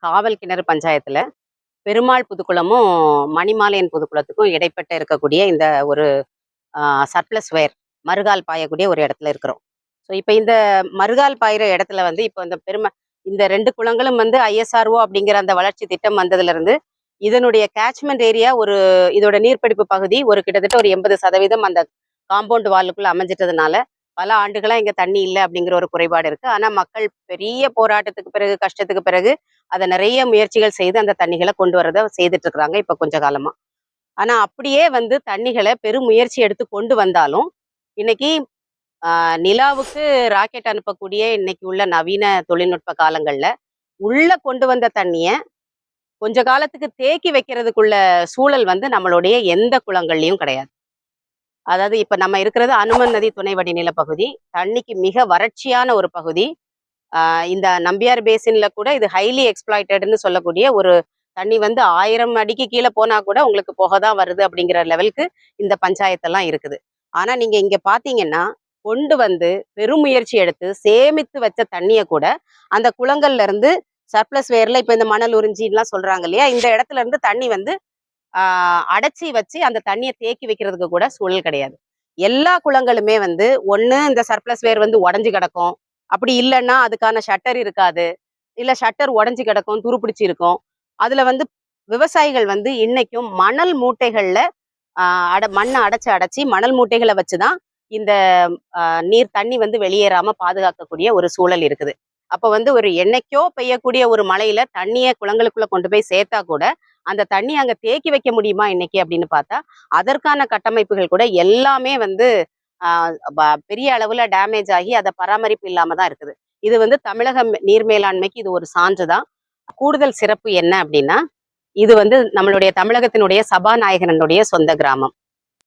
காவல் கிணறு பஞ்சாயத்துல பெருமாள் புதுக்குளமும் மணிமாலையன் புதுக்குளத்துக்கும் இடைப்பட்ட இருக்கக்கூடிய இந்த ஒரு சர்ப்ளஸ் வேர் மறுகால் பாயக்கூடிய ஒரு இடத்துல இருக்கிறோம். ஸோ இப்போ இந்த மறுகால் பாயிற இடத்துல வந்து இப்போ இந்த 2 குளங்களும் வந்து ISRO அப்படிங்கிற அந்த வளர்ச்சி திட்டம் வந்ததுல இருந்து இதனுடைய கேட்ச்மெண்ட் ஏரியா இதோட நீர்பிடிப்பு பகுதி கிட்டத்தட்ட ஒரு 80% அந்த காம்பவுண்ட் வாலுக்குள்ள அமைஞ்சிட்டதுனால பல ஆண்டுகளா இங்க தண்ணி இல்லை அப்படிங்கிற ஒரு குறைபாடு இருக்கு. ஆனா மக்கள் பெரிய போராட்டத்துக்கு பிறகு, கஷ்டத்துக்கு பிறகு அதை நிறைய முயற்சிகள் செய்து அந்த தண்ணிகளை கொண்டு வரதை செய்துட்டு இருக்கிறாங்க இப்ப கொஞ்ச காலமா. ஆனா அப்படியே வந்து தண்ணிகளை பெரும் முயற்சி எடுத்து கொண்டு வந்தாலும் இன்னைக்கு நிலாவுக்கு ராக்கெட் அனுப்பக்கூடிய இன்னைக்கு உள்ள நவீன தொழில்நுட்ப காலங்கள்ல உள்ள கொண்டு வந்த தண்ணிய கொஞ்ச காலத்துக்கு தேக்கி வைக்கிறதுக்குள்ள சூழல் வந்து நம்மளுடைய எந்த குளங்கள்லயும் கிடையாது. அதாவது இப்ப நம்ம இருக்கிறது அனுமன் நதி துணை வடிநில பகுதி, தண்ணிக்கு மிக வறட்சியான ஒரு பகுதி. இந்த நம்பியார் பேசின்ல கூட இது ஹைலி எக்ஸ்பிளாய்டட்னு சொல்லக்கூடிய ஒரு தண்ணி வந்து 1000 அடிக்கு கீழே போனா கூட உங்களுக்கு புகைதான் வருது அப்படிங்கிற லெவலுக்கு இந்த பஞ்சாயத்தெல்லாம் இருக்குது. ஆனா நீங்க இங்க பாத்தீங்கன்னா கொண்டு வந்து பெருமுயற்சி எடுத்து சேமித்து வச்ச தண்ணியை கூட அந்த குளங்கள்ல இருந்து சர்ப்ளஸ் வேர்ல இப்ப இந்த மணல் உறிஞ்சின்லாம் சொல்றாங்க இல்லையா, இந்த இடத்துல இருந்து தண்ணி வந்து அடைச்சி வச்சு அந்த தண்ணியை தேக்கி வைக்கிறதுக்கு கூட சூழல் கிடையாது. எல்லா குளங்களுமே வந்து ஒண்ணு இந்த சர்ப்ளஸ் வேர் வந்து உடஞ்சு கிடக்கும், அப்படி இல்லைன்னா அதுக்கான ஷட்டர் இருக்காது, இல்ல ஷட்டர் உடஞ்சி கிடக்கும், துருப்பிடிச்சு இருக்கும். அதுல வந்து விவசாயிகள் வந்து இன்னைக்கும் மணல் மூட்டைகள்ல மண்ணை அடைச்சி மணல் மூட்டைகளை வச்சுதான் இந்த நீர் தண்ணி வந்து வெளியேறாம பாதுகாக்கக்கூடிய ஒரு சூழல் இருக்குது. அப்ப வந்து ஒரு என்னைக்கோ பெய்யக்கூடிய ஒரு மழையில தண்ணியை குளங்களுக்குள்ள கொண்டு போய் சேர்த்தா கூட அந்த தண்ணி அங்க தேக்கி வைக்க முடியுமா இன்னைக்கு அப்படின்னு பார்த்தா அதற்கான கட்டமைப்புகள் கூட எல்லாமே வந்து பெரிய அளவுல டேமேஜ் ஆகி அதை பராமரிப்பு இல்லாம தான் இருக்குது. இது வந்து தமிழக நீர் மேலாண்மைக்கு இது ஒரு சான்றுதான். கூடுதல் சிறப்பு என்ன அப்படின்னா, இது வந்து நம்மளுடைய தமிழகத்தினுடைய சபாநாயகனுடைய சொந்த கிராமம்.